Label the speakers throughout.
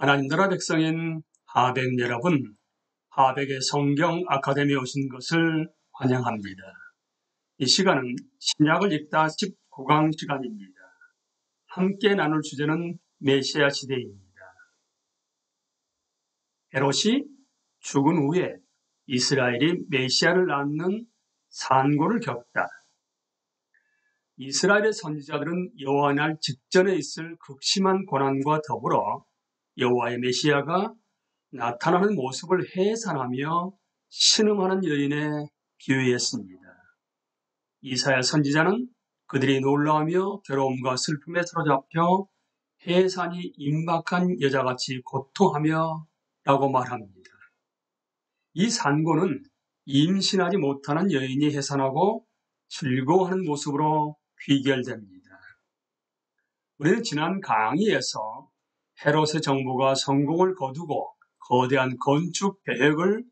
Speaker 1: 하나님 나라 백성인 하백 여러분, 하백의 성경 아카데미에 오신 것을 환영합니다. 이 시간은 신약을 읽다 19강 시간입니다. 함께 나눌 주제는 메시아 시대입니다. 헤롯이 죽은 후에 이스라엘이 메시아를 낳는 산고를 겪다. 이스라엘의 선지자들은 여호와의 날 직전에 있을 극심한 고난과 더불어 여호와의 메시아가 나타나는 모습을 해산하며 신음하는 여인에 비유했습니다. 이사야 선지자는 그들이 놀라우며 괴로움과 슬픔에 사로잡혀 해산이 임박한 여자같이 고통하며 라고 말합니다. 이 산고는 임신하지 못하는 여인이 해산하고 즐거워하는 모습으로 귀결됩니다. 우리는 지난 강의에서 헤롯의 정부가 성공을 거두고 거대한 건축 계획을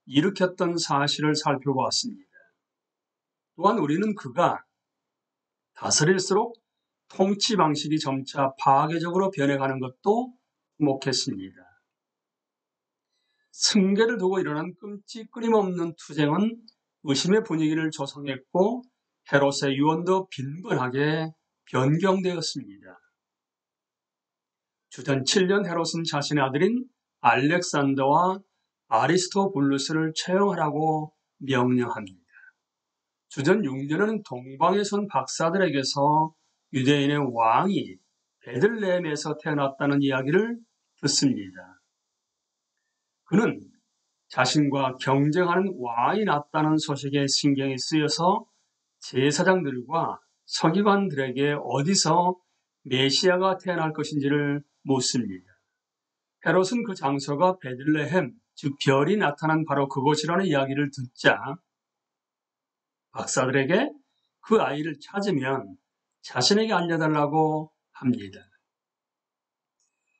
Speaker 1: 일으켰던 사실을 살펴보았습니다. 또한 우리는 그가 다스릴수록 통치 방식이 점차 파괴적으로 변해가는 것도 주목했습니다. 승계를 두고 일어난 끔찍거림없는 투쟁은 의심의 분위기를 조성했고 헤롯의 유언도 빈번하게 변경되었습니다. 주전 7년 헤롯은 자신의 아들인 알렉산더와 아리스토블루스를 처형하라고 명령합니다. 주전 6년에는 동방에서 온 박사들에게서 유대인의 왕이 베들레헴에서 태어났다는 이야기를 듣습니다. 그는 자신과 경쟁하는 왕이 났다는 소식에 신경이 쓰여서 제사장들과 서기관들에게 어디서 메시아가 태어날 것인지를 묻습니다. 헤롯은 그 장소가 베들레헴, 즉 별이 나타난 바로 그곳이라는 이야기를 듣자 박사들에게 그 아이를 찾으면 자신에게 알려달라고 합니다.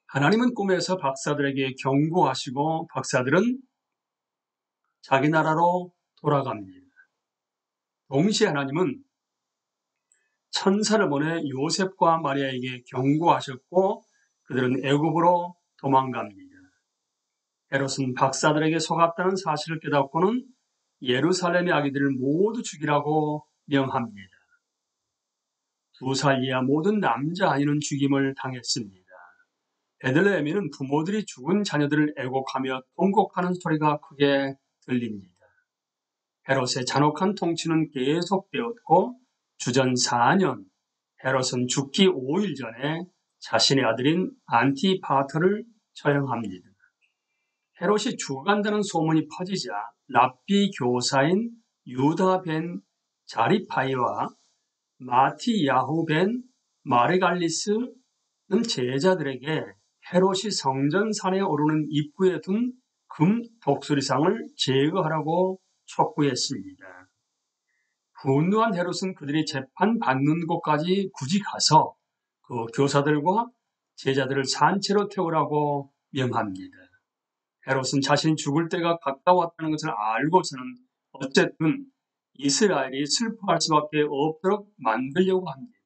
Speaker 1: 하나님은 꿈에서 박사들에게 경고하시고 박사들은 자기 나라로 돌아갑니다. 동시에 하나님은 천사를 보내 요셉과 마리아에게 경고하셨고 그들은 애굽으로 도망갑니다. 헤롯은 박사들에게 속았다는 사실을 깨닫고는 예루살렘의 아기들을 모두 죽이라고 명합니다. 2살 이하 모든 남자 아이는 죽임을 당했습니다. 베들레헴에는 부모들이 죽은 자녀들을 애곡하며 통곡하는 소리가 크게 들립니다. 헤롯의 잔혹한 통치는 계속되었고 주전 4년 헤롯은 죽기 5일 전에 자신의 아들인 안티파터를 처형합니다. 헤롯이 죽어간다는 소문이 퍼지자 랍비 교사인 유다 벤 자리파이와 마티야후 벤 마르갈리스는 제자들에게 헤롯이 성전산에 오르는 입구에 둔 금 독수리상을 제거하라고 촉구했습니다. 분노한 헤롯은 그들이 재판받는 곳까지 굳이 가서 그 교사들과 제자들을 산채로 태우라고 명합니다. 헤롯은 자신이 죽을 때가 가까웠다는 것을 알고서는 어쨌든 이스라엘이 슬퍼할 수밖에 없도록 만들려고 합니다.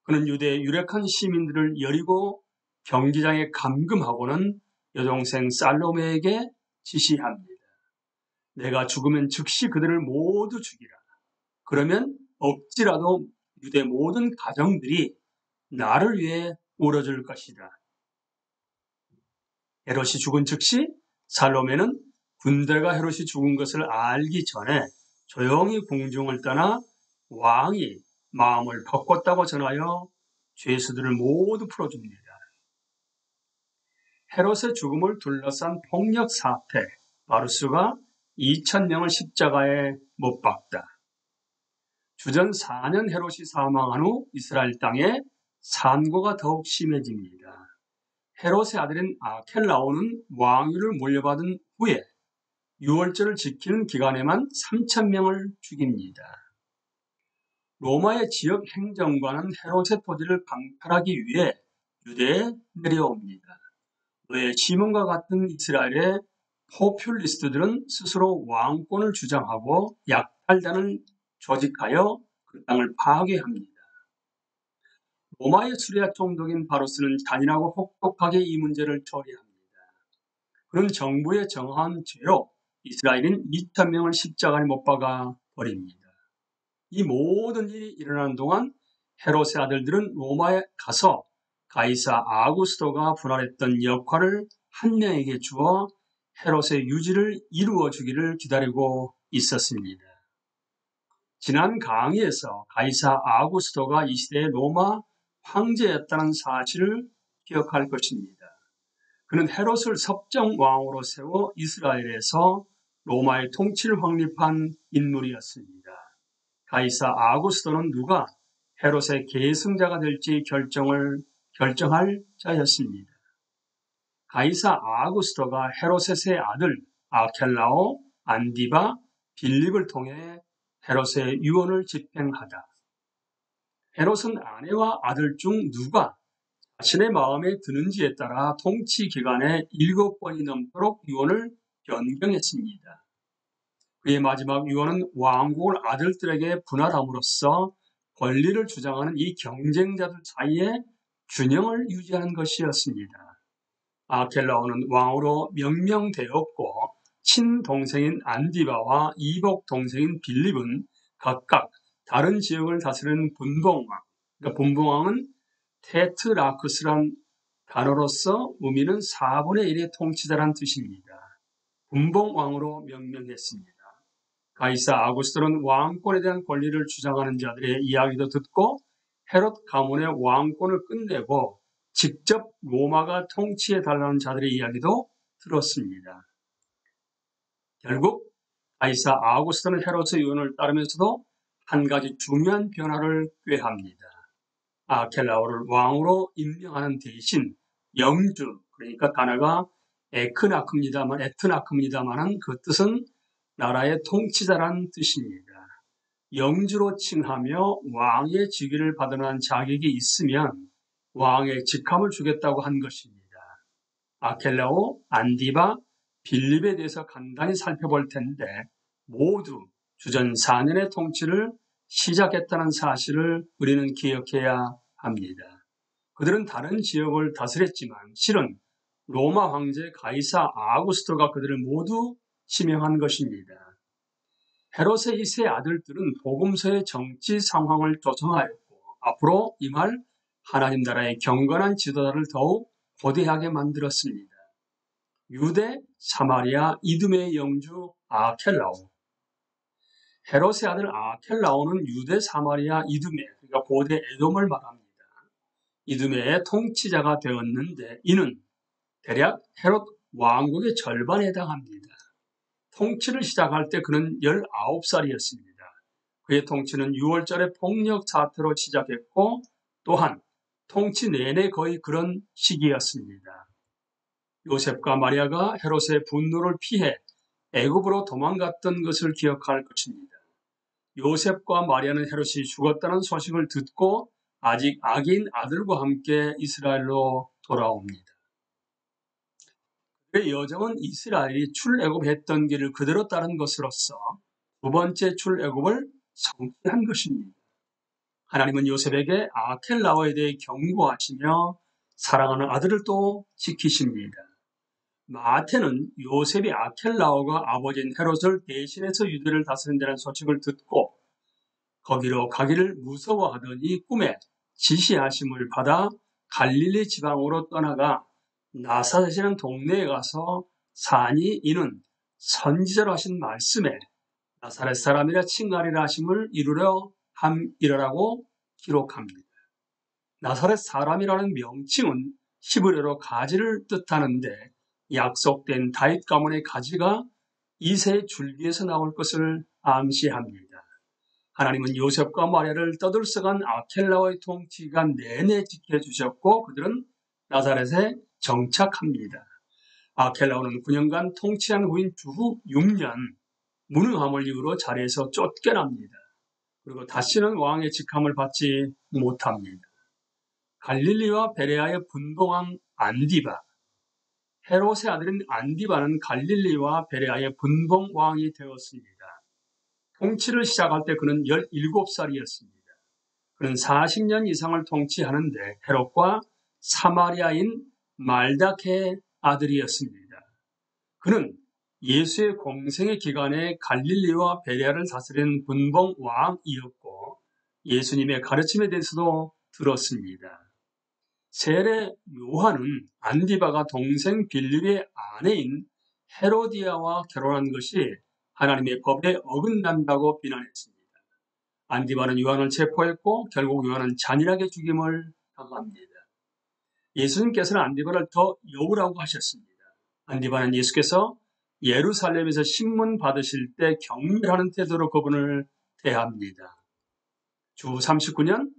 Speaker 1: 그는 유대의 유력한 시민들을 여리고 경기장에 감금하고는 여동생 살로메에게 지시합니다. 내가 죽으면 즉시 그들을 모두 죽이라. 그러면 억지라도 유대 모든 가정들이 나를 위해 울어줄 것이다. 헤롯이 죽은 즉시 살로메는 군대가 헤롯이 죽은 것을 알기 전에 조용히 궁중을 떠나 왕이 마음을 바꿨다고 전하여 죄수들을 모두 풀어줍니다. 헤롯의 죽음을 둘러싼 폭력 사태, 바루스가 2,000명을 십자가에 못 박다. 주전 4년 헤롯이 사망한 후 이스라엘 땅에 산고가 더욱 심해집니다. 헤롯의 아들인 아켈라오는 왕위를 물려받은 후에 6월절을 지키는 기간에만 3,000명을 죽입니다. 로마의 지역 행정관은 헤롯의 토지를 강탈하기 위해 유대에 내려옵니다. 왜 시몬과 같은 이스라엘의 포퓰리스트들은 스스로 왕권을 주장하고 약탈단을 조직하여 그 땅을 파괴합니다. 로마의 수리아 총독인 바로스는 잔인하고 혹독하게 이 문제를 처리합니다. 그는 정부의 정한 죄로 이스라엘인 2,000명을 십자가에 못 박아 버립니다. 이 모든 일이 일어나는 동안 헤롯의 아들들은 로마에 가서 가이사 아구스토가 분할했던 역할을 한 명에게 주어 헤롯의 유지를 이루어 주기를 기다리고 있었습니다. 지난 강의에서 가이사 아구스토가 이 시대의 로마 황제였다는 사실을 기억할 것입니다. 그는 헤롯을 섭정왕으로 세워 이스라엘에서 로마의 통치를 확립한 인물이었습니다. 가이사 아구스토는 누가 헤롯의 계승자가 될지 결정할 자였습니다. 가이사 아구스토가 헤롯의 세 아들 아켈라오, 안디바, 빌립을 통해 헤롯의 유언을 집행하다. 헤롯은 아내와 아들 중 누가 자신의 마음에 드는지에 따라 통치 기간에 7번이 넘도록 유언을 변경했습니다. 그의 마지막 유언은 왕국을 아들들에게 분할함으로써 권리를 주장하는 이 경쟁자들 사이에 균형을 유지하는 것이었습니다. 아켈라오는 왕으로 명명되었고 친동생인 안디바와 이복 동생인 빌립은 각각 다른 지역을 다스리는 분봉왕, 그러니까 분봉왕은 테트라크스란 단어로서 의미는 4분의 1의 통치자란 뜻입니다. 분봉왕으로 명명했습니다. 가이사 아구스토는 왕권에 대한 권리를 주장하는 자들의 이야기도 듣고 헤롯 가문의 왕권을 끝내고 직접 로마가 통치해달라는 자들의 이야기도 들었습니다. 결국 가이사 아구스토는 헤롯의 유언을 따르면서도 한 가지 중요한 변화를 꾀합니다. 아켈라오를 왕으로 임명하는 대신 영주, 그러니까 단어가 에트나크입니다만은 그 뜻은 나라의 통치자란 뜻입니다. 영주로 칭하며 왕의 직위를 받으라는 자격이 있으면 왕의 직함을 주겠다고 한 것입니다. 아켈라오, 안디바, 빌립에 대해서 간단히 살펴볼 텐데 모두 주전 4년의 통치를 시작했다는 사실을 우리는 기억해야 합니다. 그들은 다른 지역을 다스렸지만 실은 로마 황제 가이사 아구스토가 그들을 모두 지명한 것입니다. 헤롯의 이 세 아들들은 복음서의 정치 상황을 조성하였고 앞으로 임할 하나님 나라의 경건한 지도자를 더욱 거대하게 만들었습니다. 유대, 사마리아, 이두메의 영주 아켈라오. 헤롯의 아들 아켈라오는 유대, 사마리아, 이두메, 그러니까 고대 에돔을 말합니다. 이두메의 통치자가 되었는데 이는 대략 헤롯 왕국의 절반에 해당합니다. 통치를 시작할 때 그는 19살이었습니다. 그의 통치는 6월절의 폭력 사태로 시작했고 또한 통치 내내 거의 그런 시기였습니다. 요셉과 마리아가 헤롯의 분노를 피해 애굽으로 도망갔던 것을 기억할 것입니다. 요셉과 마리아는 헤롯이 죽었다는 소식을 듣고 아직 아기인 아들과 함께 이스라엘로 돌아옵니다. 그의 여정은 이스라엘이 출애굽했던 길을 그대로 따른 것으로서 두 번째 출애굽을 성취한 것입니다. 하나님은 요셉에게 아켈라오에 대해 경고하시며 사랑하는 아들을 또 지키십니다. 마태는 요셉이 아켈라오가 아버지인 헤롯을 대신해서 유대를 다스린다는 소식을 듣고 거기로 가기를 무서워하더니 꿈에 지시하심을 받아 갈릴리 지방으로 떠나가 나사렛이라는 동네에 가서 사니 이는 선지자로 하신 말씀에 나사렛 사람이라 칭하리라 하심을 이루라고 기록합니다. 나사렛 사람이라는 명칭은 히브리어로 가지를 뜻하는데 약속된 다윗 가문의 가지가 이새의 줄기에서 나올 것을 암시합니다. 하나님은 요셉과 마리아를 떠들썩한 아켈라오의 통치 기간 내내 지켜주셨고 그들은 나사렛에 정착합니다. 아켈라오는 9년간 통치한 후인 주후 6년 무능함을 이유로 자리에서 쫓겨납니다. 그리고 다시는 왕의 직함을 받지 못합니다. 갈릴리와 베레아의 분봉왕 안디바, 헤롯의 아들인 안디바는 갈릴리와 베레아의 분봉왕이 되었습니다. 통치를 시작할 때 그는 17살이었습니다. 그는 40년 이상을 통치하는데 헤롯과 사마리아인 말다케의 아들이었습니다. 그는 예수의 공생의 기간에 갈릴리와 베레아를 다스린 분봉 왕이었고 예수님의 가르침에 대해서도 들었습니다. 세례 요한은 안디바가 동생 빌립의 아내인 헤로디아와 결혼한 것이 하나님의 법에 어긋난다고 비난했습니다. 안디바는 요한을 체포했고 결국 요한은 잔인하게 죽임을 당합니다. 예수님께서는 안디바를 더 여우라고 하셨습니다. 안디바는 예수께서 예루살렘에서 신문 받으실 때 경멸하는 태도로 그분을 대합니다. 주 39년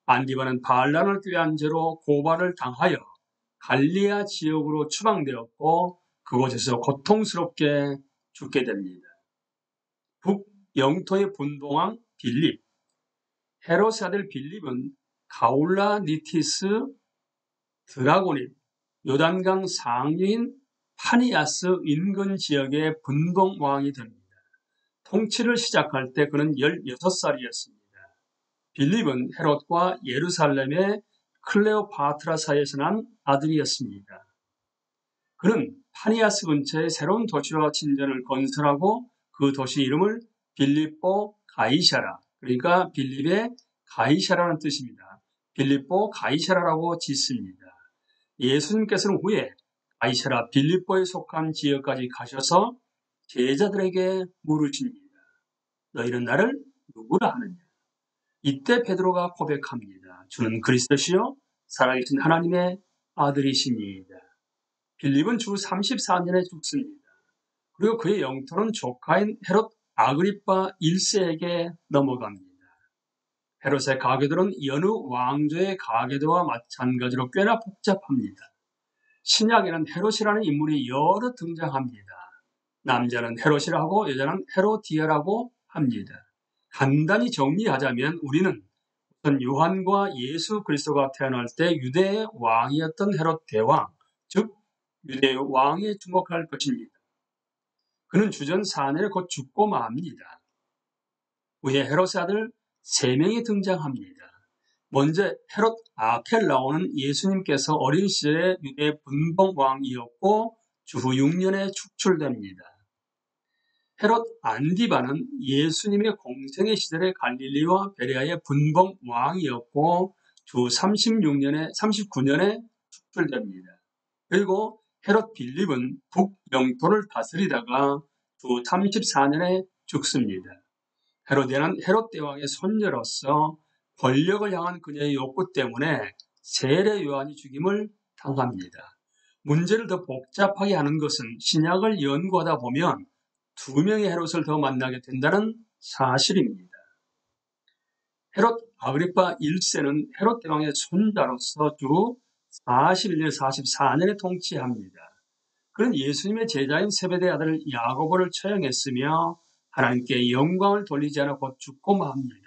Speaker 1: 안디바는 반란을 꾀한 죄로 고발을 당하여 갈리아 지역으로 추방되었고 그곳에서 고통스럽게 죽게 됩니다. 북영토의 분봉왕 빌립, 헤롯의 아들 빌립은 가울라니티스 드라고닙, 요단강 상류인 파니아스 인근 지역의 분봉왕이 됩니다. 통치를 시작할 때 그는 16살이었습니다. 빌립은 헤롯과 예루살렘의 클레오파트라 사이에서 난 아들이었습니다. 그는 파니아스 근처에 새로운 도시와 진전을 건설하고 그 도시 이름을 빌립보 가이사라, 그러니까 빌립의 가이사라는 뜻입니다. 빌립보 가이사라라고 짓습니다. 예수님께서는 후에 가이사라 빌립보에 속한 지역까지 가셔서 제자들에게 물으십니다. 너희는 나를 누구라 하느냐? 이때 베드로가 고백합니다. 주는 그리스도시요 살아계신 하나님의 아들이십니다. 빌립은 주 34년에 죽습니다. 그리고 그의 영토는 조카인 헤롯 아그리파 1세에게 넘어갑니다. 헤롯의 가계도는 여느 왕조의 가계도와 마찬가지로 꽤나 복잡합니다. 신약에는 헤롯이라는 인물이 여러 등장합니다. 남자는 헤롯이라고 여자는 헤로디아라고 합니다. 간단히 정리하자면 우리는 우선 요한과 예수 그리스도가 태어날 때 유대의 왕이었던 헤롯 대왕, 즉 유대의 왕에 주목할 것입니다. 그는 주전 4년에 곧 죽고 맙니다. 후에 헤롯의 아들 3명이 등장합니다. 먼저 헤롯 아켈라오는 예수님께서 어린 시절에 유대 분봉왕이었고 주후 6년에 축출됩니다. 헤롯 안디바는 예수님의 공생의 시절에 갈릴리와 베레아의 분봉왕이었고 주 39년에 축출됩니다. 그리고 헤롯 빌립은 북영토를 다스리다가 주 34년에 죽습니다. 헤로디아는 헤롯 대왕의 손녀로서 권력을 향한 그녀의 욕구 때문에 세례 요한이 죽임을 당합니다. 문제를 더 복잡하게 하는 것은 신약을 연구하다 보면 2명의 헤롯을 더 만나게 된다는 사실입니다. 헤롯 아그리파 1세는 헤롯 대왕의 손자로서 주 41년, 44년에 통치합니다. 그는 예수님의 제자인 세베대 아들 야고보를 처형했으며 하나님께 영광을 돌리지 않아 곧 죽고 맙니다.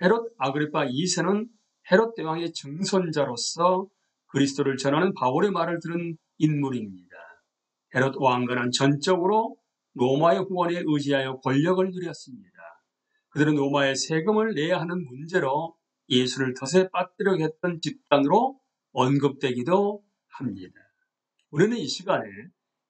Speaker 1: 헤롯 아그리파 2세는 헤롯 대왕의 증손자로서 그리스도를 전하는 바울의 말을 들은 인물입니다. 헤롯 왕가는 전적으로 로마의 후원에 의지하여 권력을 누렸습니다. 그들은 로마에 세금을 내야 하는 문제로 예수를 덫에 빠뜨리려 했던 집단으로 언급되기도 합니다. 우리는 이 시간에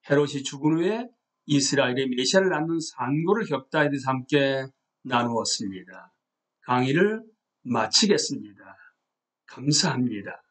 Speaker 1: 헤롯이 죽은 후에 이스라엘의 메시아를 낳는 산고를 겪다에 대해서 함께 나누었습니다. 강의를 마치겠습니다. 감사합니다.